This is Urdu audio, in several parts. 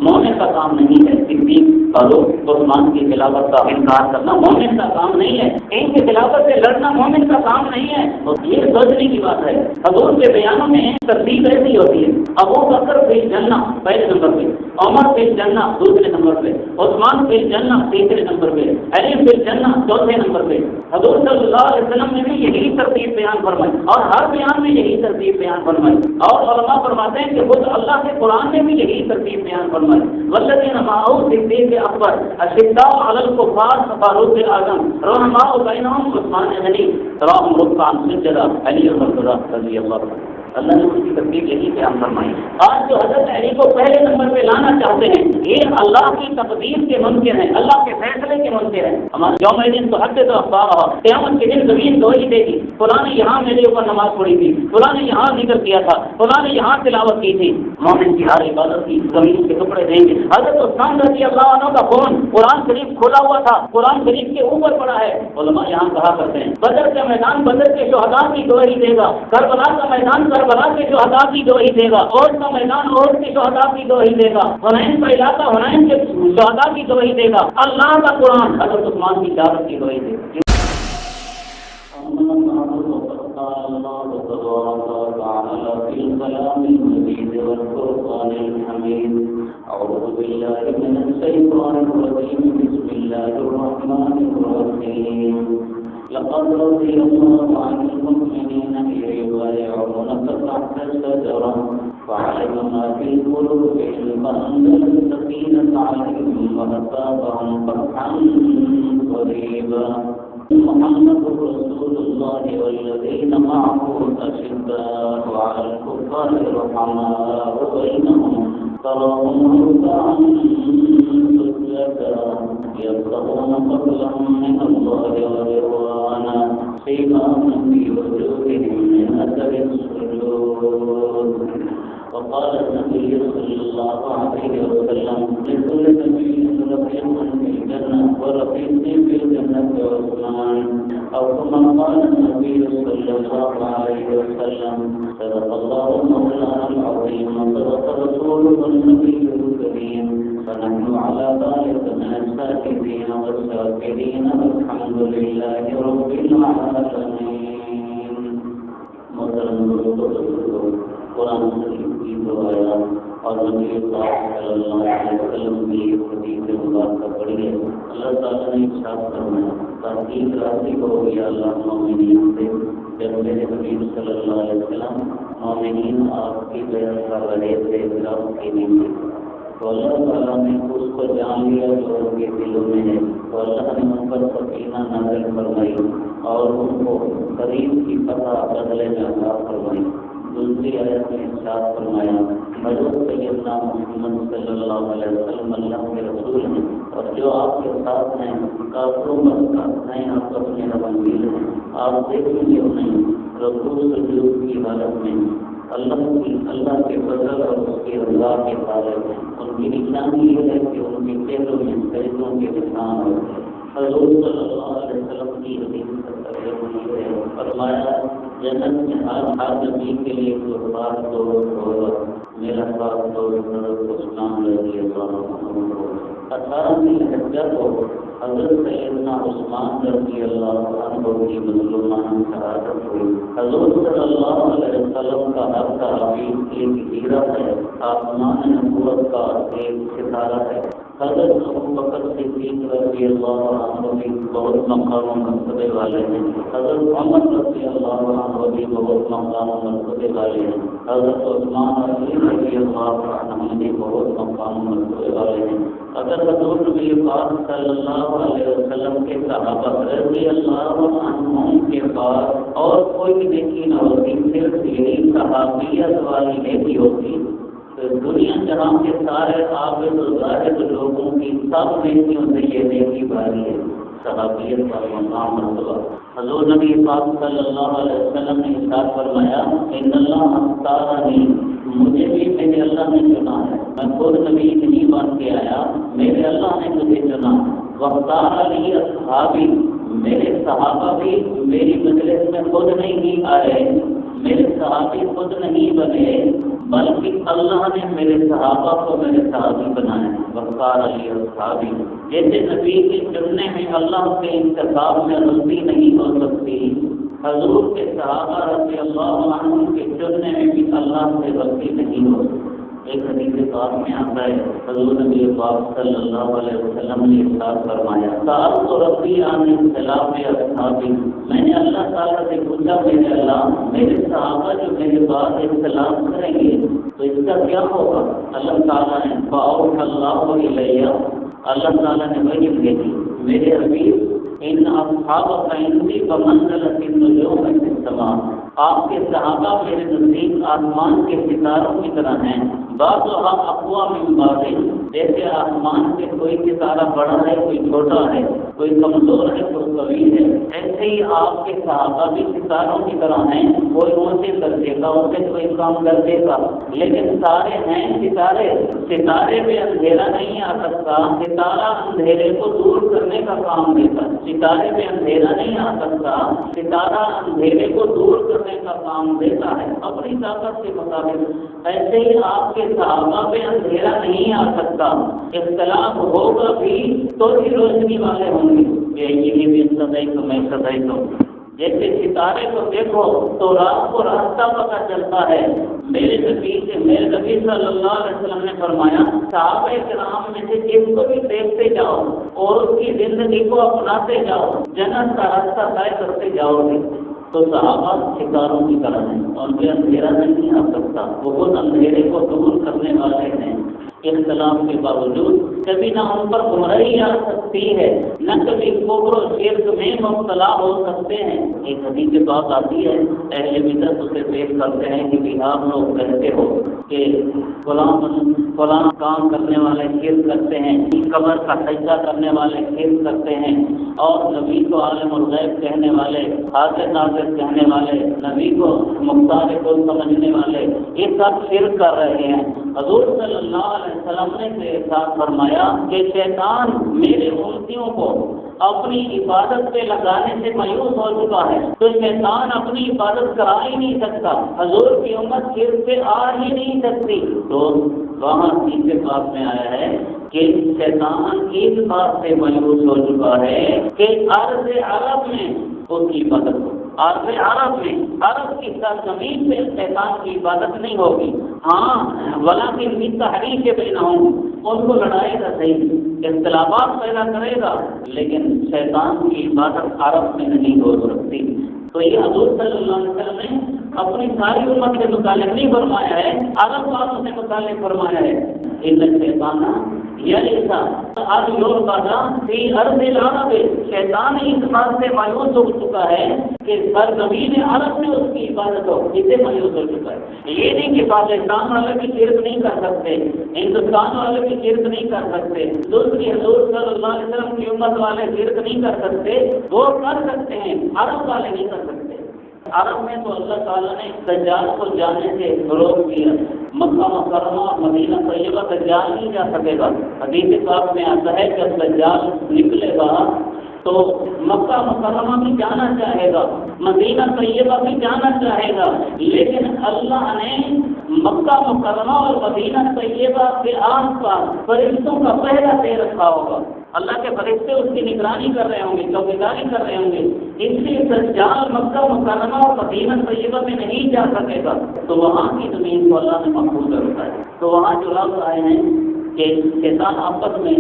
مومن کا کام نہیں ہے صدیق فاروق عثمان کی خلافت کا انکار کرنا مومن کا کام نہیں ہے، ان کی خلافت سے لڑنا مومن کا کام نہیں ہے۔ اور یہ سوچنے کی بات ہے، حضور کے بیانوں میں ترتیب ایسی ہوتی ہے، ابو بکر فی الجنہ پہلے نمبر پہ، عمر فی الجنہ دوسرے نمبر پہ، عثمان فی الجنہ تیسرے نمبر پہ، علی فی الجنہ چوتھے نمبر پہ۔ حضور صلی اللہ علیہ وسلم نے بھی یہی ترتیب بیان فرمائی اور ہر بیان میں یہی ترتیب بیان فرمائی، اور علماء فرماتے ہیں کہ خود اللہ کے قرآن نے بھی یہی ترتیب بیان فرمائی۔ والذین معه صدیق اکبر اشداء علی الکفار فاروق اعظم رحماء بینہم عثمان غنی تراہم رکعا سجدا علی مرتضی رضی اللہ عنہ۔ اللہ نے اس کی ترتیب یہی بیان فرمائی۔ آج جو حضرت علی کو پہلے نمبر پہ لانا چاہتے ہیں یہ اللہ کی تقدیر کے منکر ہیں، اللہ کے فیصلے کے منکر ہیں۔ ہمارے یوم دن تو حد تو اخبار قیامت کے دن زمین گواہی دے گی، فلاں نے یہاں میرے اوپر نماز پڑھی تھی، فلاں نے یہاں ذکر کیا تھا، فلاں نے یہاں تلاوت کی تھی۔ مومن کی ہر عبادت کی زمین کے ٹکڑے دیں گے۔ حضرت عثمان رضی اللہ عنہ کا فون قرآن شریف کھولا ہوا تھا، قرآن شریف کے اوپر پڑا ہے۔ علماء یہاں کہا کرتے ہیں بدر کا میدان بدر کے شہداء کی گواہی دے گا، کربلا کا میدان کربلا کے شہداء کی گواہی دے گا، عہد کا میدان عہد کے شہداء کی گواہی دے گا، حنین کا علاقہ حنین کے شہداء کی گواہی دے گا۔ اللہ کا قرآن حضرت عثمان کی شہادت کی گواہی دے گا۔ اللہ تبارک وتعالى في الكلام المجيد والفرقان الحميد أعوذ بالله من الشيطان الرجيم بسم الله الرحمن الرحيم لقد رضي الله عن المؤمنين إذ يبايعونك تحت الشجرة فعلم ما في قلوبهم فأنزل السكينة عليهم وأثابهم فتحا قريبا محمد رسول الله والذين معه أشداء على الكفار رحماء بينهم تراهم ركعا سجدا يبتغون فضلا من الله ورضوانا سيماهم في وجوههم من أثر السجود وقال النبي صلى الله عليه وسلم لكل نبي رفيق في الجنة ورفيق في الجنة عثمان أو كما قال النبي صلى الله عليه وسلم صدق الله مولانا العظيم وصدق رسوله النبي الكريم فنحن على ذلك من الشاكرين والشاكرين والحمد لله رب العالمين. محترم قرآن شریف کی دو آیات اور نبی پاک صلی اللہ علیہ وسلم کی حدیث مبارکہ پڑھی ہے۔ اللہ تعالیٰ نے ارشاد فرمایا تحقیق راضی ہو گیا اللہ مومنین سے جب میرے حبیب صلی اللہ علیہ وسلم مومنین آپ کی بیعت کر رہے تھے گراف کی نہیں تھی تو اللہ تعالیٰ نے اس کو جان لیا جو ان کے دلوں میں ہے تو اللہ نے ان پر سکینہ نازل فرمائی اور ان کو قریب کی فتح بدلے میں عطا فرمائی۔ دوسری آیت میں ارشاد فرمایا حضرت سیدنا محمد صلی اللہ علیہ وسلم اللہ کے رسول ہیں اور جو آپ کے ساتھ ہیں کافروں کا ساتھ ہیں آپ اپنے ربانگیر ہیں آپ دیکھیں گے نہیں رکوع سجود کی حالت میں اللہ کے فضل اور اس کی رضا کے حالت میں ان کی نشانی یہ ہے کہ ان کے چہروں میں سجدوں کے نشان ہوتے ہیں۔ حضور صلی اللہ علیہ وسلم کی حدیث فرمایا جنت میں ہر نبی کے لیے کوئی خاص دوست ہوگا، میرا خاص دوست حضرت عثمان رضی اللہ عنہ کو 18 حجت کو حضرت سیدنا عثمان رضی اللہ عنہ کی مظلومانہ شہادت ہوئی۔ حضور صلی اللہ علیہ وسلم کا ہر صحابی ایک ہیرا ہے، آسمان نبوت کا ایک ستارہ ہے۔ حضرت ابوبکر صدیق رضی اللہ عنہ بھی بہت مقام و مرتبے والے ہیں، حضرت عمر رضی اللہ عنہ بھی بہت مقام و مرتبے والے ہیں، حضرت عثمان رضی اللہ عنہ بھی بہت مقام و مرتبے والے ہیں۔ اگر حضور نبی پاک صلی اللہ علیہ وسلم کے صحابہ رضی اللہ عنہم کے بعد اور کوئی نیکی نہ ہوتی، صرف یہی صحابیت والی نیکی ہوتی، دنیا جہاں کے سارے عابد و زاہد لوگوں کی سب نیکیوں سے یہ نیکی بھاری ہے، صحابیت کا مقام مرتبہ۔ حضور نبی پاک صلی اللہ علیہ وسلم نے ارشاد فرمایا ان اللہ اختارنی، مجھے بھی میرے اللہ نے چنا ہے، میں خود نبی نہیں بن کے آیا، میرے اللہ نے مجھے چنا۔ واختار علی اصحابی، میرے صحابہ بھی میری مجلس میں خود نہیں آئے، میرے صحابی خود نہیں بنے، بلکہ اللہ نے میرے صحابہ کو میرے صحابی بنایا۔ وقار علی اصحابی، جیسے نبی کے چننے میں اللہ کے انتخاب میں غلطی نہیں ہو سکتی، حضور کے صحابہ رضی اللہ عنہ کے چننے میں بھی اللہ سے غلطی نہیں ہو سکتی۔ ایک حدیث پاک میں آتا ہے حضور نبی پاک صلی اللہ علیہ وسلم نے ارشاد فرمایا، سألت ربی عن اختلاف اصحابی، میں نے اللہ تعالیٰ سے پوچھا میرے اللہ میرے صحابہ جو میرے بعد اختلاف کریں گے تو اس کا کیا ہوگا؟ اللہ تعالیٰ نے فأوحى الله إلي، اللہ تعالیٰ نے وحی بھیجی، میرے حبیب ان اصحابک عندی بمنزلۃ النجوم فی السماء، آپ کے صحابہ میرے نزدیک آسمان کے ستاروں کی طرح ہیں، بعضها اقوى من بعض، جیسے آسمان سے کوئی ستارہ بڑا ہے کوئی چھوٹا ہے، کوئی کمزور ہے کوئی قوی ہے، ایسے ہی آپ کے صحابہ بھی ستاروں کی طرح ہیں، کوئی اونچے درجے کا ان سے کوئی کم درجے کا، لیکن سارے ہیں ستارے، ستارے پہ اندھیرا نہیں آ سکتا، ستارہ اندھیرے کو دور کرنے کا کام دیتا ہے، ستارے پہ اندھیرا نہیں آ سکتا، ستارہ اندھیرے کو دور کرنے کا کام دیتا ہے اپنی طاقت کے مطابق، ایسے ہی آپ کے صحابہ پہ اندھیرا نہیں آ سکتا، اختلاف ہوگا بھی تو ہی روشنی والے ہوں گے، یہ بھی سدائی تو میں سدائی تو، جیسے ستارے کو دیکھو تو رات کو راستہ پتہ چلتا ہے، میرے نبی صلی اللہ علیہ وسلم نے فرمایا صحابہ کرام میں سے جس کو بھی دیکھتے جاؤ اور اس کی زندگی کو اپناتے جاؤ، جنت کا راستہ طے کرتے جاؤ گے، تو صحابہ ستاروں کی طرح ہیں، ان پہ اندھیرا نہیں آ سکتا، وہ خود اندھیرے کو دور کرنے والے ہیں، اختلاف کے باوجود کبھی نہ ان پر گمراہی آ سکتی ہے، نہ کبھی کفر و شرک میں مبتلا ہو سکتے ہیں۔ ایک حدیث بات آتی ہے، اہل بدعت اسے پیش کرتے ہیں کہ آپ لوگ کہتے ہو کہ فلاں کام کرنے والے شرک کرتے ہیں، قبر کا سجدہ کرنے والے شرک کرتے ہیں، اور نبی کو عالم الغیب کہنے والے، حاضر ناظر کہنے والے، نبی کو مختار کو سمجھنے والے، یہ سب شرک کر رہے ہیں۔ حضور صلی اللہ علیہ وسلم نے ارشاد فرمایا کہ شیطان میرے امتیوں کو اپنی عبادت پہ لگانے سے مایوس ہو چکا ہے، تو شیطان اپنی عبادت کرا ہی نہیں سکتا، حضور کی امت شرک سے آ ہی نہیں سکتی۔ تو وہاں تیسرے بات میں آیا ہے کہ شیطان اس بات سے مایوس ہو چکا ہے کہ عرض عرب میں اس کی عبادت ہو، عرب میں عرب کی سرزمین پہ شیطان کی عبادت نہیں ہوگی، ہاں ولیکن بھی تحریک بینہم، ان کو لڑائے گا، صحیح اختلافات پیدا کرے گا، لیکن شیطان کی عبادت عرب میں نہیں ہو سکتی۔ تو یہ حضور صلی اللہ علیہ وسلم نے اپنی ساری امت سے متعلق نہیں فرمایا ہے، عرب والوں سے متعلق فرمایا ہے، ان شیطان شیطان اس بات سے مایوس ہو چکا ہے کہ سرزمین عرب میں اس کی عبادت ہو، اسے مایوس ہو چکا ہے۔ یہ نہیں کہ پاکستان والے بھی شرک نہیں کر سکتے، ہندوستان والے بھی شرک نہیں کر سکتے، دوسری حضور صلی اللہ علیہ وسلم کی امت والے شرک نہیں کر سکتے، وہ کر سکتے ہیں، عرب والے نہیں کر سکتے۔ عرب میں تو اللہ تعالیٰ نے دجال کو جانے سے روک دیا، مکہ مکرمہ مدینہ طیبہ دجال نہیں جا سکے گا۔ حدیث پاک میں آتا ہے کہ دجال نکلے گا تو مکہ مکرمہ بھی جانا چاہے گا، مدینہ طیبہ بھی جانا چاہے گا، لیکن اللہ نے مکہ مکرمہ اور مدینہ طیبہ کے آس پاس فرشتوں کا پہرا دے رکھا ہوگا، اللہ کے فرشتے اس کی نگرانی کر رہے ہوں گے، چوکیداری کر رہے ہوں گے، اس لیے دجال مکہ مکرمہ اور مدینہ طیبہ میں نہیں جا سکے گا، تو وہاں کی زمین کو اللہ نے محفوظ رکھا ہے۔ تو وہاں جو لفظ آئے ہیں کہ شیطان آپس میں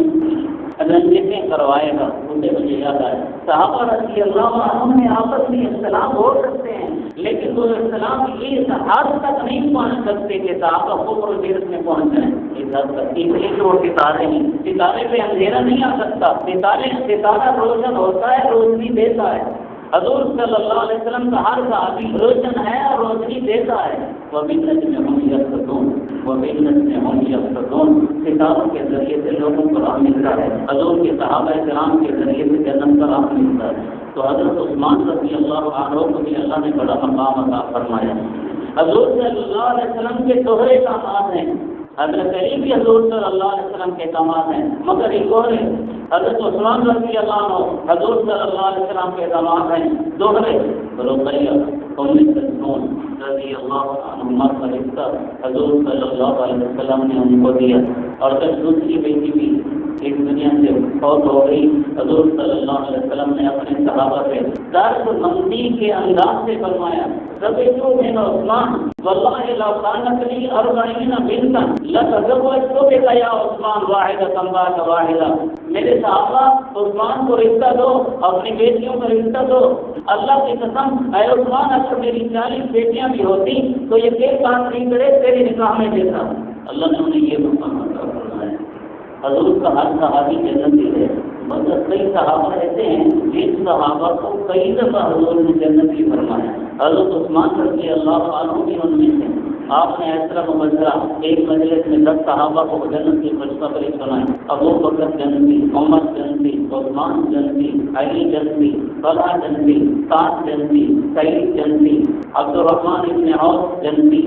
رنجشیں کروائے گا، اسے مجھے یاد آئے صحابہ رضی اللہ عنہ میں آپس میں اختلاف ہو سکتے ہیں، لیکن وہ اختلاف اس حد تک نہیں پہنچ سکتے کہ صحابہ کفر و شرک میں پہنچ جائیں، اس حد تک، اس لیے کہ وہ ستارے ہیں، ستارے پہ اندھیرا نہیں آ سکتا، ستارہ روشن ہوتا ہے، روشنی دیتا ہے۔ حضور صلی اللہ علیہ وسلم کا ہر صحابی روشن ہے اور روشنی دیتا ہے۔ وَبِالنَّجْمِ هُمْ يَهْتَدُونَ وَبِالنَّجْمِ هُمْ يَهْتَدُونَ، ستاروں کے ذریعے سے لوگوں کو راہ ملتا ہے، حضور کے صحابہ کرام کے ذریعے سے جنت کا راہ ملتا ہے۔ تو حضرت عثمان رضی اللہ عنہ کو بھی اللہ نے بڑا مقام عطا فرمایا۔ حضور صلی اللہ علیہ وسلم کے دوہرے کامات ہیں، حضرت علی بھی حضور صلی اللہ علیہ وسلم کے داماد ہیں، مگر ایک اور ہے حضرت عثمان رضی اللہ عنہ حضور صلی اللہ علیہ وسلم کے داماد ہیں، دوہرے رقیہ ام کلثوم رضی اللہ عنہما کا رشتہ حضور صلی اللہ علیہ وسلم نے ان کو دیا، اور جب دوسری بیٹی بھی اس دنیا سے فوت ہو گئی، حضور صلی اللہ علیہ وسلم نے اپنے صحابہ سے درد مندی کے انداز سے فرمایا، رضیت من عثمان واللہ لو كانت لي 40 بنتا لتزوجتك يا عثمان واحدة بعد واحدة. میرے صحابہ عثمان کو رشتہ دو، اپنی بیٹیوں کو رشتہ دو، اللہ کی قسم اے عثمان اگر میری 40 بیٹیاں بھی ہوتی تو یہ ایک بات نہیں کرے تیری نکاح میں دیتا. اللہ نے انہیں یہ مقام عطا فرمایا. حضور کا ہر صحابی جنتی ہے، مگر کئی صحابہ ایسے ہیں جن صحابہ کو کئی دفعہ حضور نے جنتی فرمایا. حضرت عثمان رضی اللہ عنہ بھی ان میں سے. آپ نے ایسا مبصرہ ایک مجلس میں 10 صحابہ کو جنت کی خوشخبری سنائی. ابو بکر جنتی، عمر جنتی، عثمان جنتی، علی جنتی، طلحہ جنتی، سعد جنتی، سعید جنتی، عبد الرحمن بن عوف جنتی،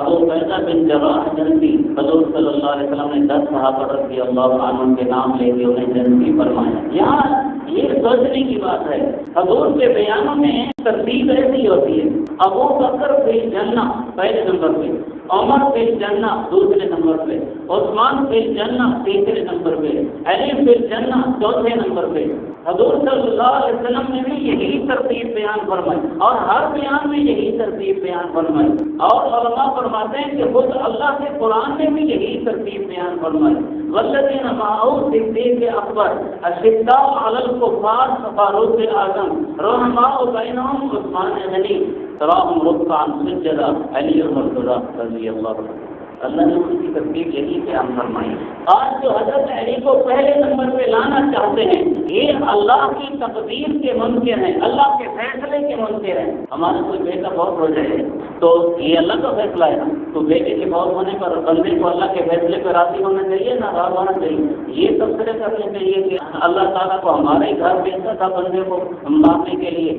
ابو عبیدہ بن جراح جنتی. حضور صلی اللہ علیہ وسلم نے 10 صحابہ رضی اللہ عنہ کے نام لے کے انہیں جنتی فرمایا. یہاں یہ سوچنے کی بات ہے، حضور کے بیانوں میں ترتیب ایسی ہوتی ہے. ابو بکر فی الجنہ پہلے نمبر پہ، عمر فی الجنہ دوسرے نمبر پہ، عثمان فی الجنہ تیسرے نمبر پہ، علی فی الجنہ چوتھے نمبر پہ. حضور صلی اللہ علیہ وسلم نے بھی یہی ترتیب بیان فرمائی اور ہر بیان میں یہی ترتیب بیان فرمائی. اور علماء فرماتے ہیں کہ خود اللہ کے قرآن میں بھی یہی ترتیب بیان فرمائی. والذین معه صدیق اکبر اشداء علی الکفار فاروق اعظم رحماء بینہم عثمان غنی تراہم رکعا سجدا علی مرتضی رضی اللہ عنہ. اللہ نے ان کی ترتیب یہی بیان فرمائی. آج جو حضرت علی کو پہلے نمبر پہ لانا چاہتے ہیں یہ اللہ کی تقدیر کے منکر ہیں، اللہ کے فیصلے کے منکر ہیں. ہمارا کوئی بیٹا بہت ہو جائے تو یہ اللہ کا فیصلہ ہے، تو بیٹے کے بہت ہونے پر بندے کو اللہ کے فیصلے پہ راضی ہونا چاہیے، ناراض ہونا چاہیے. یہ تبصرے کرنے چاہیے کہ اللہ تعالیٰ کو ہمارے گھر بھیجتا تھا بندے کو مارنے کے لیے،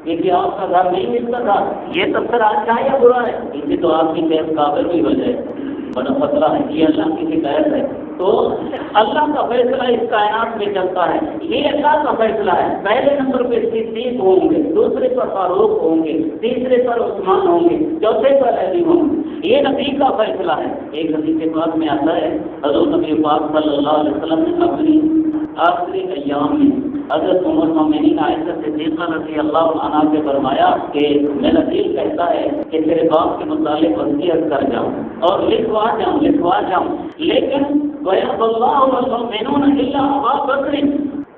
کسی اور کا گھر نہیں ملتا تھا. یہ تبصرہ اچھا ہے یا برا ہے؟ اسی تو آپ کی صحت قابل بھی ہو جائے، بڑا خطرہ ہے. یہ اللہ کی شکایت ہے. تو اللہ کا فیصلہ اس کائنات میں چلتا ہے، یہ اللہ کا فیصلہ ہے. پہلے نمبر پہ صدیق ہوں گے، دوسرے پر فاروق ہوں گے، تیسرے پر عثمان ہوں گے، چوتھے پر علی ہوں گے. یہ نبی کا فیصلہ ہے. ایک نبی کے بعد میں آتا ہے حضرت نبی پاک صلی اللہ علیہ وسلم نے اپنی آخری ایام میں حضرت عمر مومنین عائشہ صدیقہ رضی اللہ عنہا سے فرمایا کہ میرا دل کہتا ہے کہ تیرے باپ کے متعلق وصیت کر جاؤں اور لکھوا جاؤں لیکن وَيَأْبَى اللَّهُ وَالْمُؤْمِنُونَ إِلَّا أَبَا بَكْرٍ.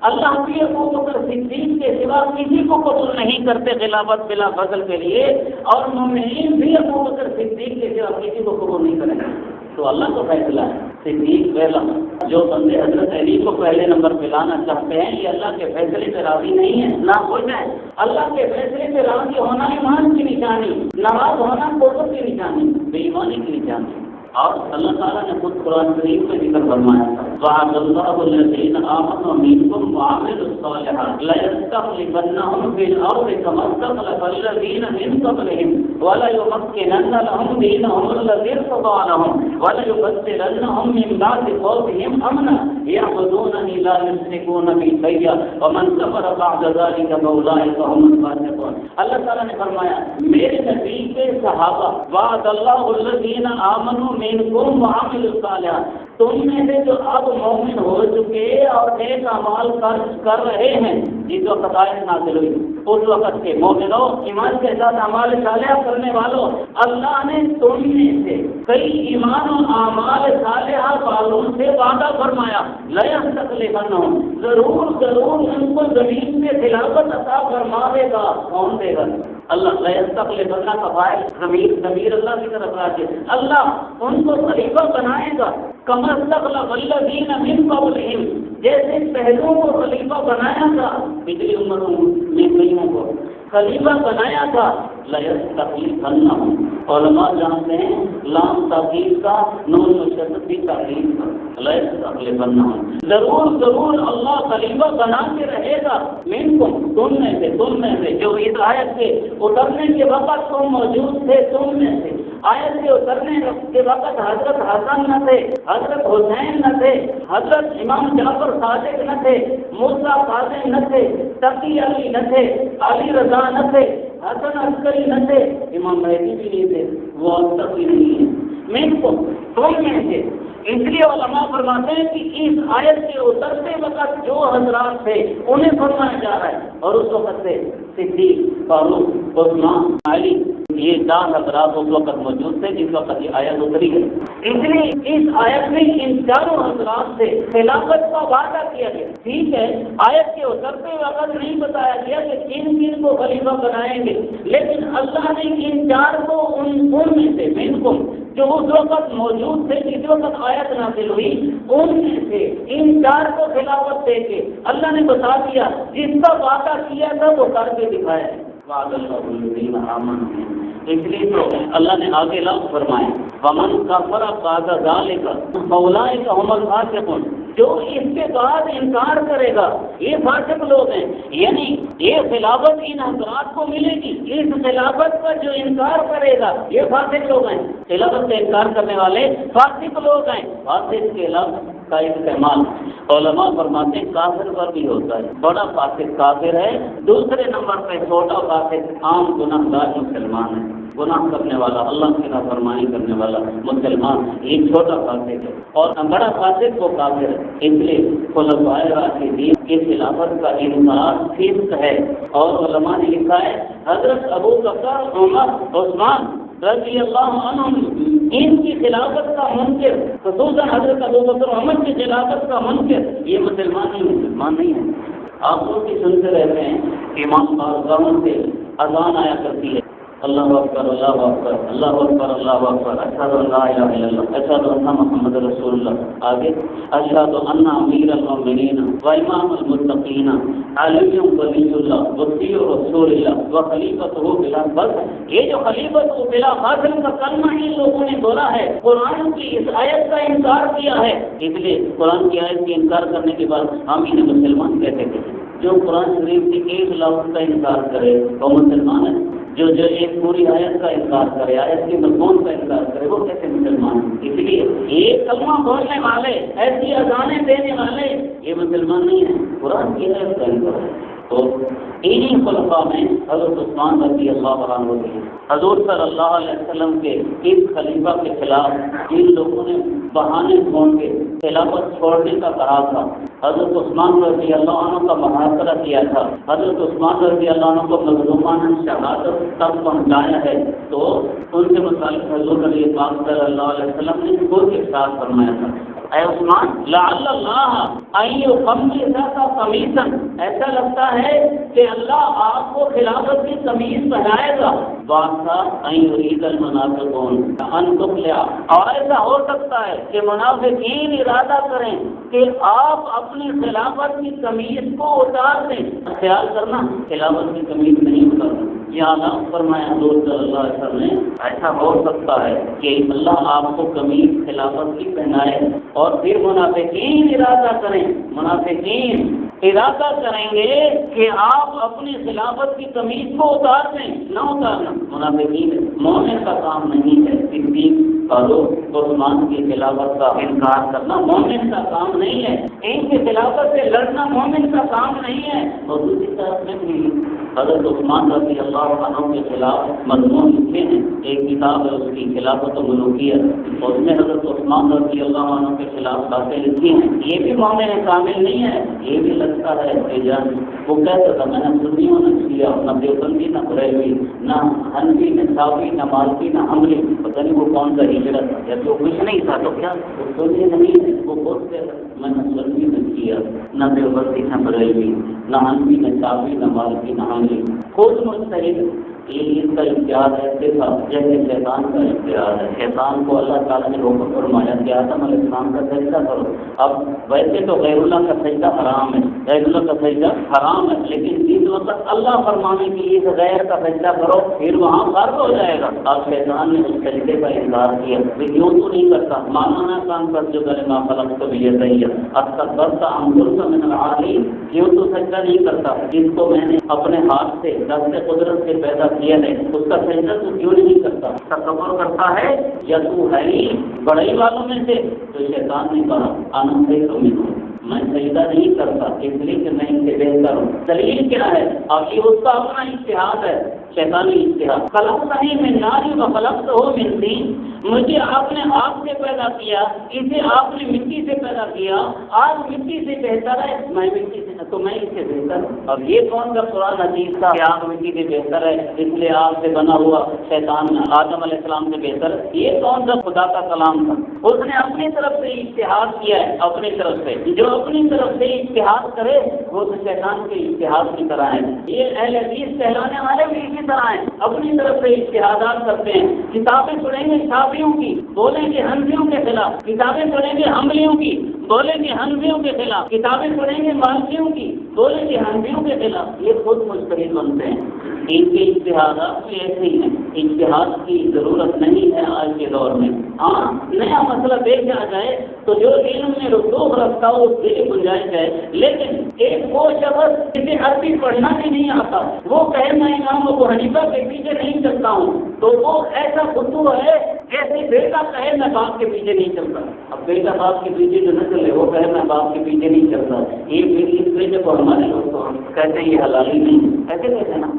اللہ بھی ابو بکر صدیق کے سوا کسی کو قبول نہیں کرتے خلافت بلا فضل کے لیے، اور مومنین بھی ابو بکر صدیق کے سوا کسی کو قبول نہیں کریں گے. تو اللہ کا فیصلہ ہے. صدیق پہلا. جو بندے حضرت علی کو پہلے نمبر پہ لانا چاہتے ہیں یہ اللہ کے فیصلے پہ راضی نہیں ہے، نہ ہو جائے. اللہ کے فیصلے پہ راضی ہونا ایمان کی نشانی، ناراض ہونا کفر کی نشانی، بے ایمانی کی نشانی. اور اللہ تعالیٰ نے خود قرآن کریم میں ذکر فرمایا تھا وعد اللہ الذین آمنوا منکم وعملوا الصالحات ليستخلفنهم في الارض كما استخلف الذین من قبلهم وليمكنن لهم دینهم الذی ارتضى لهم وليبدلنهم من بعد خوفهم امنا يعبدونني لا يشركون بي شيئا ومن كفر بعد ذلك فاولئک هم الفاسقون. اللہ تعالیٰ نے فرمایا میرے نبی کے صحابہ وعد اللہ الذین آمنوا منکم وعملوا الصالحات، تم میں سے جو اب مومن ہو چکے اور نیک اعمال کر رہے ہیں، جس وقت آیت نازل ہوئی اس وقت کے مومنوں، ایمان کے ساتھ اعمال صالحہ کرنے والوں، اللہ نے تم میں سے کئی ایمان و اعمال صالحہ والوں سے وعدہ فرمایا لَيَسْتَخْلِفَنَّهُمْ، ضرور ان کو زمین میں خلافت عطا فرما دے گا. کون دے گا؟ اللہ. لَيَسْتَخْلِفَنَّ کا فاعل ضمیر اللہ کی طرف راجع، اللہ ان کو خلیفہ بنائے گا. كما استخلف الذين من قبلهم، جیسے پہلوں کو خلیفہ بنایا تھا، پچھلی امتوں میں کئیوں کو خلیفہ بنایا تھا. لَيَسْتَخْلِفَنَّهُمْ، علماء جانتے ہیں لام تاکید کا نون مشدد بھی تاکید کا. لَيَسْتَخْلِفَنَّهُمْ، ضرور اللہ خلیفہ بنا کے رہے گا. منکم، تم میں سے جو اس آیت کے اترنے کے وقت تم موجود تھے، تم میں سے آیت کے اترنے کے وقت حضرت حسن نہ تھے، حضرت حسین نہ تھے، حضرت امام جعفر صادق نہ تھے، موسیٰ کاظم نہ تھے، تقی علی نہ تھے، علی رضا نہ تھے، حسن عسکری نہ تھے، امام مہدی بھی نہیں تھے، وہ اب تک بھی نہیں ہے، میں کو تم میں تھے۔ اس لیے علماء فرماتے ہیں کہ اس آیت کے اترتے وقت جو حضرات تھے انہیں فرمایا جا رہا ہے، اور اس وقت سے صدیق، فاروق، عثمان، علی، یہ 4 حضرات اس وقت موجود تھے جس وقت یہ آیت اتری ہے۔ اس لیے اس آیت میں ان 4 حضرات سے خلافت کا وعدہ کیا گیا۔ ٹھیک ہے، آیت کے اترتے وقت نہیں بتایا گیا کہ کن کن کو خلیفہ بنائیں گے، لیکن اللہ نے ان 4 کو ان میں سے منکم جو اس وقت موجود تھے جس وقت آیت نازل ہوئی، ان میں سے ان 4 کو خلافت دے کے اللہ نے بتا دیا جس کا وعدہ کیا تھا وہ کر کے دکھایا ہے۔ وعد اللہ الذین آمنوا، اس لیے تو اللہ نے آگے لفظ فرمائے ومن کفر بعد ذلک فاولئک هم الفاسقون، جو اس کے بعد انکار کرے گا یہ فاسق لوگ ہیں، یعنی یہ خلافت ان حضرات کو ملے گی، اس خلافت کا جو انکار کرے گا یہ فاسق لوگ ہیں، خلافت سے انکار کرنے والے فاسق لوگ ہیں۔ فاسق کے لفظ کا استعمال علماء فرماتے ہیں کافر پر بھی ہوتا ہے، بڑا فاسق کافر ہے، دوسرے نمبر پہ چھوٹا فاسق عام گناہگار مسلمان ہے، گناہ کرنے والا، اللہ کی نافرمانی کرنے والا مسلمان، یہ چھوٹا فاسق ہے، اور بڑا فاسق وہ کافر ہے۔ اس لیے خلفائے راشدین کی خلافت کا انکار فسق ہے، اور علماء نے لکھا ہے حضرت ابو بکر، عمر، عثمان رضی اللہ عنہ ان کی خلافت کا منکر، خصوصاً حضرت ابو بکر عمر کی خلافت کا منکر یہ مسلمان نہیں ہے۔ آپ لوگ بھی سنتے رہتے ہیں امام بارگاہوں سے اذان آیا کرتی ہے، اللہ اکبر اللہ اکبر اللہ اکبر اللہ اکبر، اشہد ان لا الہ الا اللہ، اشہد ان محمد رسول اللہ، آگے اشہد ان امیر المؤمنین و امام المتقین علی ولی اللہ وصی رسول اللہ و خلیفۃ بلا فصل، یہ جو خلیفۃ بلا فاصل کا کلمہ ان لوگوں نے بولا ہے، قرآن کی اس آیت کا انکار کیا ہے، اس لیے قرآن کی آیت کی انکار کرنے کے بعد ہم انہیں مسلمان کہتے ہیں۔ جو قرآن شریف کی ایک لفظ کا انکار کرے وہ مسلمان ہے، جو ایک پوری آیت کا انکار کرے، آیت کے مضمون کا انکار کرے، وہ کیسے مسلمان؟ اس لیے یہ کلمہ بولنے والے، ایسی اذانیں دینے والے یہ مسلمان نہیں ہیں، قرآن کی آیت کا انکار ہے۔ تو انہی خلفاء میں حضرت عثمان رضی اللہ عنہ تھے، حضور صلی اللہ علیہ وسلم کے اس خلیفہ کے خلاف جن لوگوں نے بہانے ڈھونڈ کے خلافت چھوڑنے کا کہا تھا، حضرت عثمان رضی اللہ عنہ کا محاصرہ کیا تھا، حضرت عثمان رضی اللہ عنہ کو مظلومانہ شہادت تک پہنچایا ہے، تو ان کے متعلق حضور علیہ پاک صلی اللہ علیہ وسلم نے خود ارشاد فرمایا تھا، اے عثمان لعل اللہ ان یقمصک قمیصا، ایسا لگتا ہے کہ اللہ آپ کو خلافت کی قمیص پہنائے گا، واسا ان یرید المنافقون ان تخلع، اور ایسا ہو سکتا ہے کہ منافقین ارادہ کریں کہ آپ اپنی خلافت کی قمیص کو اتار دیں۔ خیال کرنا خلافت کی قمیص نہیں اتارنا، یہ اعلان فرمایا حضور صلی اللہ علیہ وسلم نے، ایسا ہو سکتا ہے کہ اللہ آپ کو قمیص خلافت کی پہنائے، اور پھر منافقین ارادہ کریں گے کہ آپ اپنی خلافت کی قمیص کو اتار دیں، نہ اتارنا منافقین، مومن کا کام نہیں ہے۔ صدیق، فاروق، عثمان کی خلافت کا انکار کرنا مومن کا کام نہیں ہے، ان کی خلافت سے لڑنا مومن کا کام نہیں ہے۔ اور دوسری طرف میں بھی حضرت عثمان رضی اللہ عنہ کے خلاف مضمون لکھے ہیں، ایک کتاب ہے اس کی خلافت و ملوکیت، اس میں حضرت عثمان رضی اللہ عنہ کے خلاف باتیں لکھی ہیں، یہ بھی مومن کامل نہیں ہے، یہ بھی لگتا ہے کہ جان وہ کہتا تھا میں نے سنیوں نے کیا، نہ دیوبندی نہ بریلوی نہ حنفی نہ شافعی نہ مالکی نہ حنبلی، پتہ نہیں وہ کون سا ہجرت تھا، جب وہ کچھ نہیں تھا تو کیا وہ سنی نہیں ہے، وہ بہت کہتا میں نے سنی نے کیا، نہ دیوبندی نہ بریلوی نہ حنفی نہ شافعی نہ مالکی نہ حنبلی، خود مجتہد، یہ اس کا اختیار ہے صرف جیسے شیطان کا اختیار ہے۔ شیطان کو اللہ تعالیٰ نے حکم فرمایا کہ آدم علیہ السلام کا سجدہ کرو، اب ویسے تو غیر اللہ کا سجدہ حرام ہے، غیر اللہ کا سجدہ حرام ہے، لیکن جس وقت اللہ فرمانے کے لیے غیر کا سجدہ کرو پھر وہاں فرض ہو جائے گا۔ اب شیطان نے اس سجدے کا انکار کیا، کیوں تو نہیں کرتا، مانا کام کر جو کرے ماں فلک تو بھی یہ اب تک برتا انگل کا من العالی، کیوں تو سجدہ نہیں کرتا جس کو میں نے اپنے ہاتھ سے دست قدرت سے پیدا کیا ہے اس کا سجدہ تو کیوں نہیں کرتا؟ تکبر کرتا ہے یا تو ہے ہی بڑائی والوں میں سے؟ تو شیطان نے کہا آنا خیر منہ، میں سجدہ نہیں کرتا اس لیے کہ میں ان سے بہتر ہوں۔ دلیل کیا ہے؟ اب یہ اس کا اپنا اجتہاد ہے، شیطانی اجتہاد۔ خلقتنی من نار وخلقتہ من طین، مجھے آپ نے آگ سے پیدا کیا، اسے آپ نے مٹی سے پیدا کیا، آگ مٹی سے بہتر ہے، میں مٹی سے تو میں اس سے بہتر ہوں۔ اب یہ کون سا قرآن حدیث تھا کہ آگ مٹی سے بہتر ہے اس لیے آگ سے بنا ہوا شیطان آدم علیہ السلام سے بہتر ہے؟ یہ کون سا خدا کا کلام تھا؟ اس نے اپنی طرف سے اجتہاد کیا ہے، اپنی طرف سے۔ جو اپنی طرف سے اجتہاد کرے وہ تو شیطان کے اجتہاد کی طرح ہے۔ یہ اہل حدیث کہلانے والے بھی اسی طرح ہیں، اپنی طرف سے اجتہادات کرتے ہیں۔ کتابیں پڑھیں گے شافعیوں کی، بولیں گے حنفیوں کے خلاف، کتابیں پڑھیں گے حنبلیوں کی، بولیں گے حنفیوں کے خلاف، کتابیں پڑھیں گے مالکیوں کی، بولیں گے حنفیوں کے خلاف۔ یہ خود مجتہد بنتے ہیں۔ ان کے اجتہادات بھی ایسے ہی ہیں، اجتہاد کی ضرورت نہیں ہے آج کے دور میں۔ ہاں نیا مسئلہ پیش آ جائے تو جو علم میں رسوخ رکھتا ہو اس کے لیے گنجائش ہے، لیکن ایک وہ شخص جسے عربی پڑھنا بھی نہیں آتا وہ کہے میں امام ابو حنیفہ کے پیچھے نہیں چلتا ہوں، تو وہ ایسا خطو ہے جیسے بیٹا کہے میں باپ کے پیچھے نہیں چلتا۔ اب بیٹا باپ کے پیچھے جو نہ چلے وہ کہے میں باپ کے پیچھے نہیں چلتا، یہ اس پیچھے کو ہمارے لوگ تو کہتے ہیں یہ حلالی نہیں، ایسے کہتے ہیں نا۔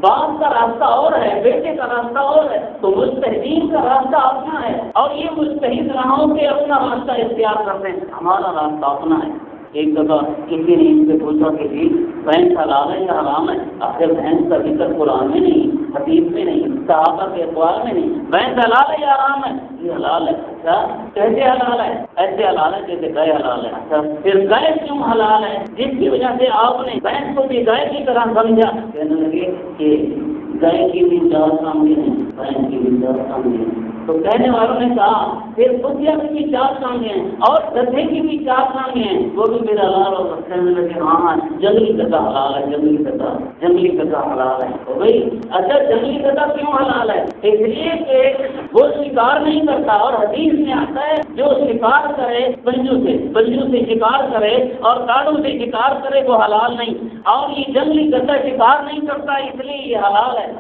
باپ کا راستہ اور ہے، بیٹے کا راستہ اور ہے، تو مجتہدین کا راستہ اپنا ہے، اور یہ مجتہد راہوں کے اپنا راستہ اختیار کرتے ہیں، ہمارا راستہ اپنا ہے۔ ایک دفعہ کسی نے ان سے پوچھا کہ جی بھینس حلال ہے یا حرام ہے؟ آخر بھینس کا ذکر قرآن میں نہیں، حدیث میں نہیں، صحابہ کے اقوال میں نہیں۔ بھینس حلال ہے یا حرام ہے؟ یہ حلال ہے۔ اچھا کیسے حلال ہے؟ ایسے حلال ہے جیسے گائے حلال ہے۔ اچھا پھر گائے کیوں حلال ہے جس کی وجہ سے آپ نے بھینس کو بھی گائے کی طرح سمجھا؟ کہنے لگے کہ گائے کی بھی چار سامنے ہیں، بھینس کی بھی چار سامنے ہیں۔ تو کہنے والوں نے کہا پھر کتیا کی بھی چار سامنے ہیں اور گدھے کی بھی چار سامنے ہیں، وہ بھی میرا حلال ہو سکتے ہیں۔ لگے ہاں جنگلی گدھا حلال ہے، جنگلی گدھا حلال ہے۔ تو بھائی اچھا جنگلی گدھا کیوں حلال ہے؟ اس لیے کہ وہ شکار نہیں کرتا، اور حدیث میں آتا ہے جو شکار کرے پنجو سے شکار کرے اور کاڑوں سے شکار کرے وہ حلال نہیں، اور یہ جنگلی گدھا شکار نہیں کرتا اس لیے یہ حلال ہے۔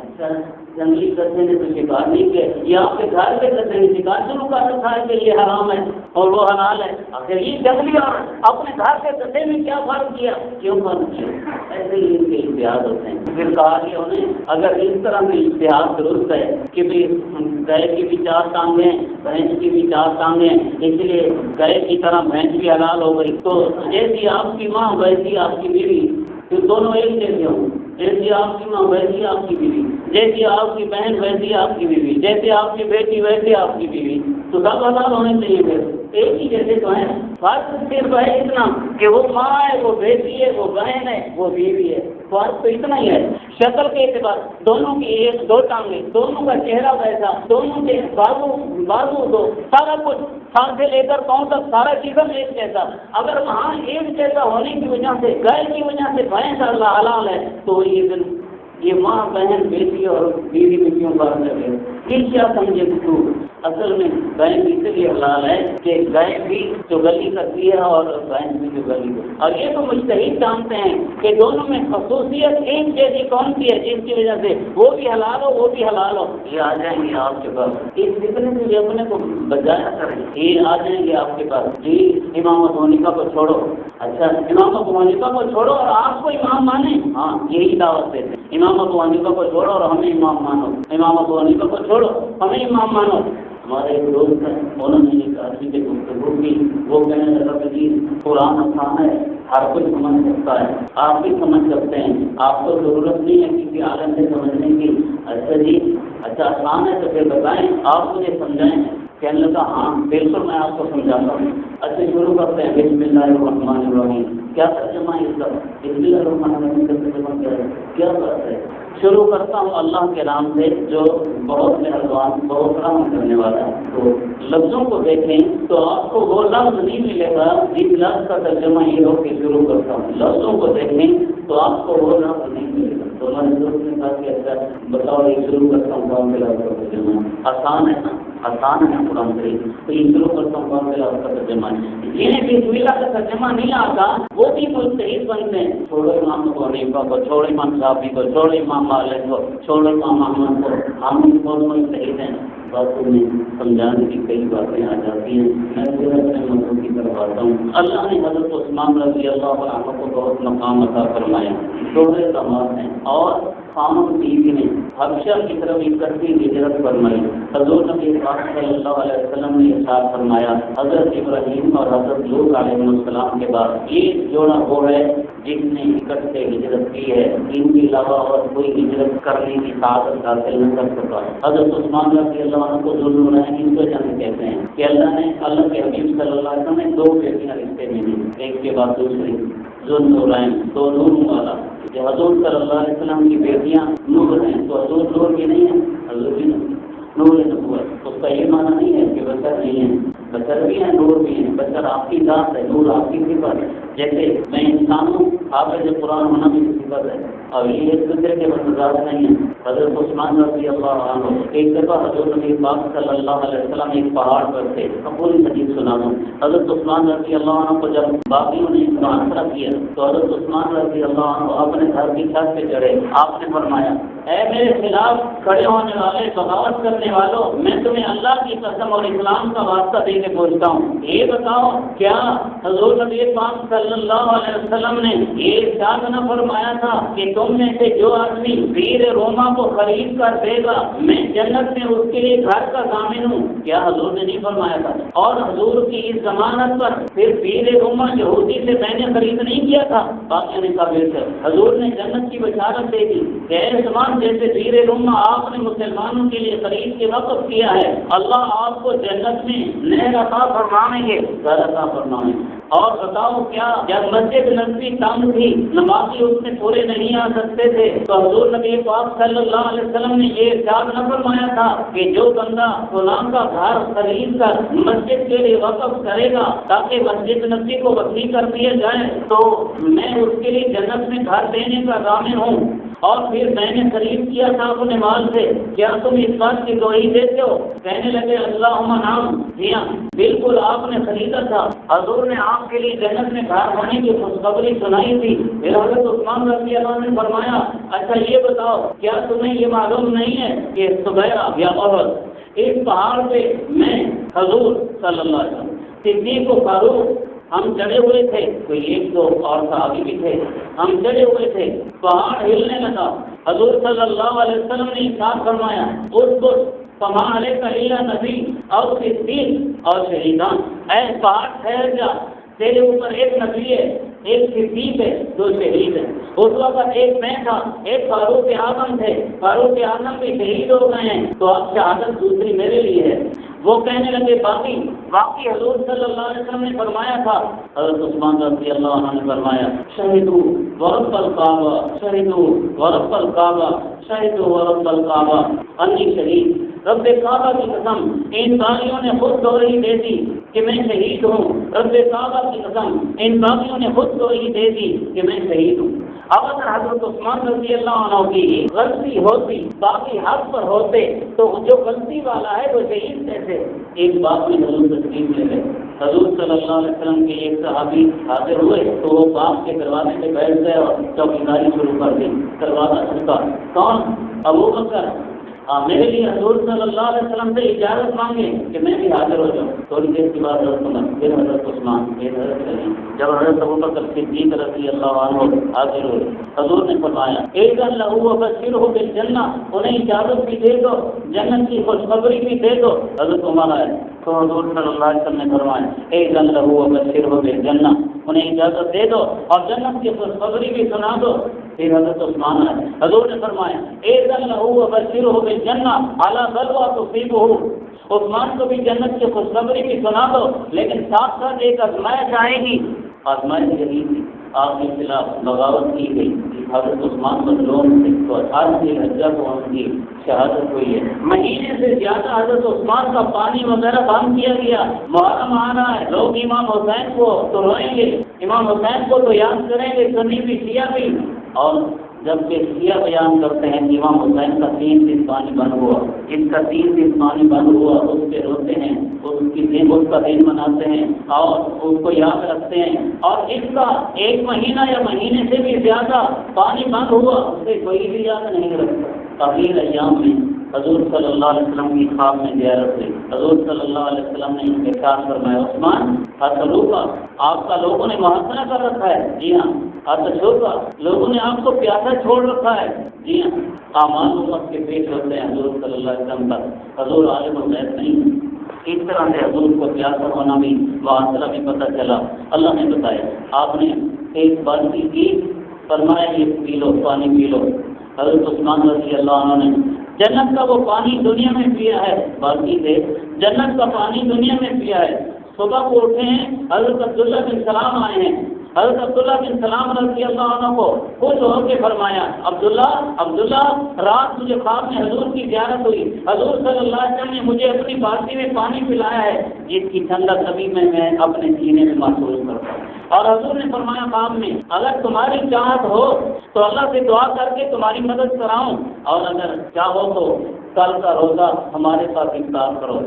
جنگلی گدھے نے تو شکار نہیں کیا، یہ آپ کے گھر کے گدھے نے شکار شروع کر رکھا ہے کہ یہ حرام ہے اور وہ حلال ہے۔ آخر یہ جنگلی اور اپنے گھر کے گدھے میں کیا فرق کیا؟ کیوں فرق کیا؟ ایسے ہی ان کے اتحاد ہوتے ہیں۔ پھر کہا کہ انہیں اگر اس طرح میں اتحاد درست ہے کہ بھی گائے کی بھی چار ٹانگیں ہیں، بھینس کی بھی چار ٹانگیں ہیں، اس لیے گائے کی طرح بھینس بھی حلال ہو گئی، تو جیسی آپ کی ماں ویسی آپ کی بیوی، تو دونوں ایک جیسے ہوں، جیسی آپ کی ماں ویسی آپ کی بیوی، جیسی آپ کی بہن ویسی آپ کی بیوی، جیسے آپ کی بیٹی ویسے آپ کی بیوی، تو سب حلال ہونے چاہیے۔ پھر ایک ہی جیسے تو ہیں، فرق صرف ہے اتنا کہ وہ ماں ہے، وہ بیٹی ہے، وہ بہن ہے، وہ بیوی ہے، فرق تو اتنا ہی ہے۔ شکل کے اعتبار دونوں کی ایک دو ٹانگیں، دونوں کا چہرہ ویسا، دونوں کے بازو دو، سارا کچھ سر سے لے کر پاؤں تک سارا جسم ایک جیسا۔ اگر وہاں ایک جیسا ہونے کی وجہ سے گائے کی وجہ سے بھینس حلال ہے تو یہ ماں بہن بیٹی اور بیوی میں کیوں بات کر رہے ہیں؟ یہ کیا سمجھے تو اصل میں گائے اس لیے حلال ہے کہ گائے بھی جو گلی کرتی ہے اور بھینس بھی جو گلی کرتی ہے، اور یہ تو مجتہد جانتے ہیں کہ دونوں میں خصوصیت ایک جیسی کون سی ہے جس کی وجہ سے وہ بھی حلال ہو وہ بھی حلال ہو۔ یہ آ جائیں گے آپ کے پاس، اس فکر سے بھی اپنے کو بجایا کریں، یہ آ جائیں گے آپ کے پاس جی امام ابو حنیفہ کو چھوڑو۔ اچھا امام ابو حنیفہ کو چھوڑو اور آپ کو امام مانیں؟ ہاں یہی دعوت دیتے ہیں، امام ابو حنیفہ کو چھوڑو اور ہمیں امام مانو، امام ابو حنیفہ کو چھوڑو ہمیں امام مانو۔ ہمارے ایک دوست ہیں انہوں نے ایک آدمی سے گفتگو کی، وہ کہنے لگا کہ جی قرآن آسان ہے، ہر کوئی سمجھ سکتا ہے، آپ بھی سمجھ سکتے ہیں، آپ کو ضرورت نہیں ہے کسی عالم سے سمجھنے کی۔ اچھا جی اچھا آسان ہے تو پھر بتائیں، آپ مجھے سمجھائیں۔ کہنے لگا ہاں بالکل میں آپ کو سمجھاتا ہوں۔ اچھا شروع کرتے ہیں بسم اللہ الرحمن الرحیم۔ کیا ترجمہ ہے اس کا؟ بسم اللہ الرحمن الرحیم کا ترجمہ کیا بات ہے؟ شروع کرتا ہوں اللہ کے نام سے جو بہت مہربان بہت رحم کرنے والا ہے۔ تو لفظوں کو دیکھیں تو آپ کو وہ لفظ نہیں ملے گا جس لفظ کا ترجمہ یہ ہو کہ شروع کرتا ہوں، لفظوں کو دیکھیں تو آپ کو وہ لفظ نہیں ملے گا۔ تو ہمارے دوست نے کہا کہ اچھا بتاؤ یہ شروع کرتا ہوں قوم تلاوت کا ترجمہ، آسان ہے نا، آسان ہے قرآن شریف، تو یہ شروع کرتا ہوں قوم تلاوت کا ترجمہ۔ جنہیں بسم اللہ کا ترجمہ نہیں آتا وہ بھی مجتہد بنتے ہیں، چھوڑو امام ابو حنیفہ کو، چھوڑو امام شافعی کو، چھوڑو امام مالک کو، چھوڑو امام احمد کو، ہم بہت مجتہد ہیں۔ باتوں میں سمجھانے کی کئی باتیں آ جاتی ہیں، میں صرف اپنے موضوع کی طرف آتا ہوں۔ اللہ نے حضرت عثمان رضی اللہ عنہ کو بہت مقام عطا فرمایا، شوہر داماد ہیں، اور خامد بیوی نے حبشہ کی طرف اکٹھی ہجرت فرمائی۔ حضور نبی پاک صلی اللہ علیہ وسلم نے ارشاد فرمایا، حضرت ابراہیم اور حضرت لوط علیہ السلام کے بعد یہ جوڑا وہ ہے جس نے اکٹھے ہجرت کی ہے، ان کے علاوہ اور کوئی ہجرت کرنے کی طاقت حاصل نہ کر سکا۔ حضرت عثمان رضی اللہ عنہ کو ذوالنورین اس وجہ سے کہتے ہیں کہ اللہ کے حبیب صلی اللہ علیہ وسلم نے دو بیٹیاں رشتے میں دی، ایک کے بعد دوسری، ذوالنورین، تو نور والا۔ حضور صلی اللہ علیہ وسلم کی بیٹیاں نور ہیں، تو حضور نور بھی نہیں ہے، حضور بھی نور نبوت۔ اس کا یہ معنی نہیں ہے کہ بشر نہیں ہے، بشر بھی ہیں، نور بھی ہیں۔ بشر آپ کی ذات ہے، نور آپ کی صفت ہے۔ جیسے میں انسان ہوں، آپ جو قرآن ہونا بھی صفت ہے، اور یہ ایک دوسرے کے متضاد نہیں ہے۔ حضرت عثمان رضی اللہ عنہ ایک دفعہ حضور نبی پاک صلی اللہ علیہ وسلم ایک پہاڑ پر تھے، پوری حدیث سنا دوں۔ حضرت عثمان رضی اللہ عنہ کو جب باقیوں نے محاصرہ کیا تو حضرت عثمان رضی اللہ عنہ اپنے گھر کی چھت پہ چڑھے۔ آپ نے فرمایا، اے میرے خلاف کھڑے ہونے والے، بغاوت کرنے والوں، میں تمہیں اللہ کی قسم اور اسلام کا واسطہ دے کے پوچھتا ہوں، یہ بتاؤ کیا حضور نبی پاک صلی اللہ علیہ وسلم نے یہ ارشاد نہ فرمایا تھا کہ تم میں سے جو آدمی پیر روما کو خرید کر دے گا میں جنت میں اس کے لیے گھر کا ضامن ہوں؟ کیا حضور نے نہیں فرمایا تھا؟ اور حضور کی اس ضمانت پر پھر پیر روما یہودی سے میں نے خرید نہیں کیا تھا؟ باقی نے کہا بالکل۔ حضور نے جنت کی بشارت دے دی کہ اے زمان جیسے پیر روما آپ نے مسلمانوں کے لیے خرید کے وقف کیا ہے، اللہ آپ کو جنت میں نہر عطا فرمائیں گے، گھر عطا فرمائیں گے۔ اور بتاؤ کیا جب مسجد نبوی تنگ تھی، نمازی اس میں پورے نہیں آ سکتے تھے، تو حضور نبی پاک صلی اللہ علیہ وسلم نے یہ ارشاد نہ فرمایا تھا کہ جو بندہ غلام کا گھر خرید کر مسجد کے لیے وقف کرے گا تاکہ مسجد نبوی کو وسیع کر دیا جائے تو میں اس کے لیے جنت میں گھر دینے کا ضامن ہوں، اور پھر میں نے خرید کیا تھا اپنے مال سے، کیا تم اس بات کی گواہی دیتے ہو؟ کہنے لگے اللہم نعم، جی ہاں بالکل آپ نے خریدا تھا، حضور نے آپ کے لیے جنت میں گھر ہونے کی خوشخبری سنائی تھی۔ پھر حضرت عثمان رضی اللہ عنہ نے فرمایا، اچھا یہ بتاؤ کیا تمہیں یہ معلوم نہیں ہے کہ صبیہ یا احد اس پہاڑ پہ میں حضور صلی اللہ علیہ وسلم، صدیق و فاروق ہم چڑھے ہوئے تھے، کوئی ایک دو اور صحابی بھی تھے، ہم چڑھے ہوئے تھے، پہاڑ ہلنے لگا، حضور صلی اللہ علیہ وسلم نے ارشاد فرمایا، اس کو فما علیک الا نبی اور صدیق اور شہیدان، اے پہاڑ ٹھہر جا، تیرے اوپر ایک نبی ہے، ایک صدیق ہے، دو شہید ہیں۔ اس وقت ایک میں تھا، ایک فاروق اعظم تھے، فاروق اعظم بھی شہید ہو گئے ہیں، تو اب شہادت دوسری میرے لیے ہے۔ وہ کہنے لگے باقی حضور صلی اللہ علیہ وسلم نے فرمایا تھا، حضرت عثمان رضی اللہ عنہ نے فرمایا، شہیدو ورب الکعبہ، شہیدو ورب الکعبہ، شہیدو ورب الکعبہ، انی شہید، رب کعبہ کی قسم ان باغیوں نے خود گواہی دے دی کہ میں شہید ہوں، رب کعبہ کی قسم ان باغیوں نے خود گواہی دے دی کہ میں شہید ہوں۔ اب اگر حضرت عثمان رضی اللہ عنہ کی غلطی ہوتی، باقی حق پر ہوتے، تو جو غلطی والا ہے وہ شہید کیسے؟ ایک بات میں حضور تشریف لے گئے، حضور صلی اللہ علیہ وسلم کے ایک صحابی حاضر ہوئے تو وہ باپ کے دروازے پہ بیٹھ گئے اور چوکیداری شروع کر دی، دروازہ کھلا، کون؟ ابو بکر۔ میرے لیے حضور صلی اللہ علیہ وسلم سے اجازت مانگے کہ میں بھی حاضر ہو جاؤں۔ تھوڑی دیر کے بعد حضرت عمر، پھر حضرت عثمان، پھر حضرت علی، جب حضرت ابوبکر صدیق رضی اللہ عنہ حاضر ہوئے، حضور نے فرمایا اذن لہ وبشرہ بالجنہ، انہیں اجازت بھی دے دو، جنت کی خوشخبری بھی دے دو۔ حضرت عمر آئے تو حضور صلی اللہ علیہ وسلم نے فرمایا اذن لہ وبشرہ بالجنہ، انہیں اجازت دے دو اور جنت کی خوشخبری بھی سنا دو۔ پھر حضرت عثمان آئے، حضور نے فرمایا اذن لہ وبشرہ بالجنہ علی بلوى تصیبہ، عثمان کو بھی جنت کی خوشخبری بھی سنا دو، لیکن ساتھ ساتھ ایک آزمائش آئے گی، آزمائش یہی تھی، آپ کے خلاف بغاوت کی گئی، حضرت عثمان مظلوم تھے تو 18 حجہ کو ان کی شہادت ہوئی ہے۔ مہینے سے زیادہ حضرت عثمان کا پانی وغیرہ بند کیا گیا۔ محرم آ رہا ہے، لوگ امام حسین کو تو روئیں گے، امام حسین کو تو یاد کریں گے، سنی بھی شیعہ بھی، اور جبکہ شیعہ بیان کرتے ہیں امام حسین کا 3 دن پانی بند ہوا، اس کا 3 دن پانی بند ہوا، اس پہ روتے ہیں، اس کا دن مناتے ہیں اور اس کو یاد رکھتے ہیں، اور اس کا 1 مہینہ یا مہینے سے بھی زیادہ پانی بند ہوا اسے کوئی بھی یاد نہیں رکھتا۔ اخیر ایام میں حضور صلی اللہ علیہ وسلم کی خواب میں زیارت ہوئی، حضور صلی اللہ علیہ وسلم نے ارشاد فرمایا عثمان حسلوکا، آپ کا لوگوں نے محاصرہ کر رکھا ہے، جی ہاں، حسلوکا، لوگوں نے آپ کو پیاسا چھوڑ رکھا ہے، جی ہاں۔ اعمال امت کے پیش ہوتے ہیں حضور صلی اللہ علیہ وسلم پر، حضور عالم الغیب نہیں۔ اس طرح سے حضور کو پیاسا ہونا بھی محاصرہ بھی پتہ چلا، اللہ نے بتایا، آپ نے ایک بالٹی کی، فرمایا یہ پی لو، پانی پی لو۔ حضرت عثمان رضی اللہ عنہ نے جنت کا وہ پانی دنیا میں پیا ہے، باقی سے جنت کا پانی دنیا میں پیا ہے۔ صبح کو اٹھے ہیں، حضرت عبداللہ بن سلام آئے ہیں، حضرت عبداللہ بن سلام رضی اللہ عنہ کو خوش ہو کے فرمایا عبداللہ رات مجھے خواب میں حضور کی زیارت ہوئی، حضور صلی اللہ علیہ وسلم نے مجھے اپنی بالٹی میں پانی پلایا ہے جس کی ٹھنڈک کبھی میں اپنے سینے میں محسوس کرتا ہوں۔ اور حضور نے فرمایا خواب میں اگر تمہاری چاہت ہو تو اللہ سے دعا کر کے تمہاری مدد کراؤں، اور اگر چاہو تو کل کا روزہ ہمارے ساتھ افطار کرو۔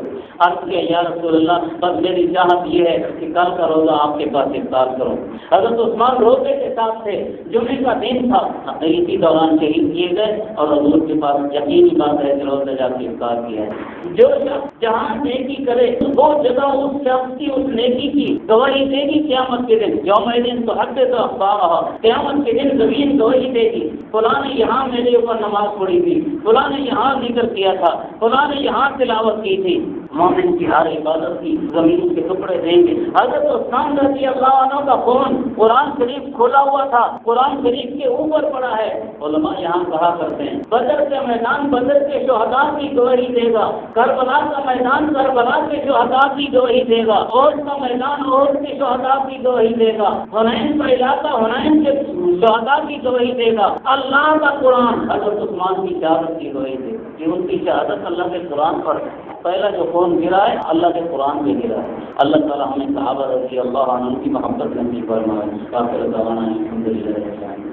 عرض کیا یا رسول اللہ بس میری چاہت یہ ہے کہ کل کا روزہ آپ کے پاس افطار کرو۔ حضرت عثمان روزے کے ساتھ تھے، جمعے کا دن تھا، اسی دوران شہید کیے گئے، اور حضور کے پاس یقینی بات ہے کہ روزہ جا کے افطار کیا ہے۔ جو شخص جہاں نیکی کرے وہ جگہ اس شخص کی اس نیکی کی گواہی دے گی قیامت کے دن، یوم دن تو حد تو اخبار، قیامت کے دن زمین گواہی دے گی، فلاں نے یہاں میرے اوپر نماز پڑھی تھی، فلاں نے یہاں ذکر کیا تھا، فلاں نے یہاں تلاوت کی تھی۔ مومن کی ہر عبادت کی زمین کے ٹکڑے دیں گے۔ حضرت عثمان رضی اللہ عنہ کا فون قرآن شریف کھولا ہوا تھا، قرآن شریف کے اوپر پڑا ہے۔ علماء یہاں کہا کرتے ہیں بدر کا میدان بدر کے شہداء کی گواہی دے گا، کربلا کا میدان کربلا کے شہداء کی گواہی دے گا، احد کا میدان احد کے شہداء کی گواہی دے گا، حنین کا علاقہ حنین کے شہداء کی گواہی دے گا۔ اللہ کا قرآن حضرت عثمان کی شہادت کی گواہی دے گا کہ ان کی شہادت اللہ کے قرآن پر پہلا جو فون گرا ہے اللہ کے قرآن میں گرا ہے۔ اللہ تعالیٰ ہمیں صحابہ رضی اللہ عنہ کی محبت نصیب فرمائے۔ آخر دعوانا الحمدللہ۔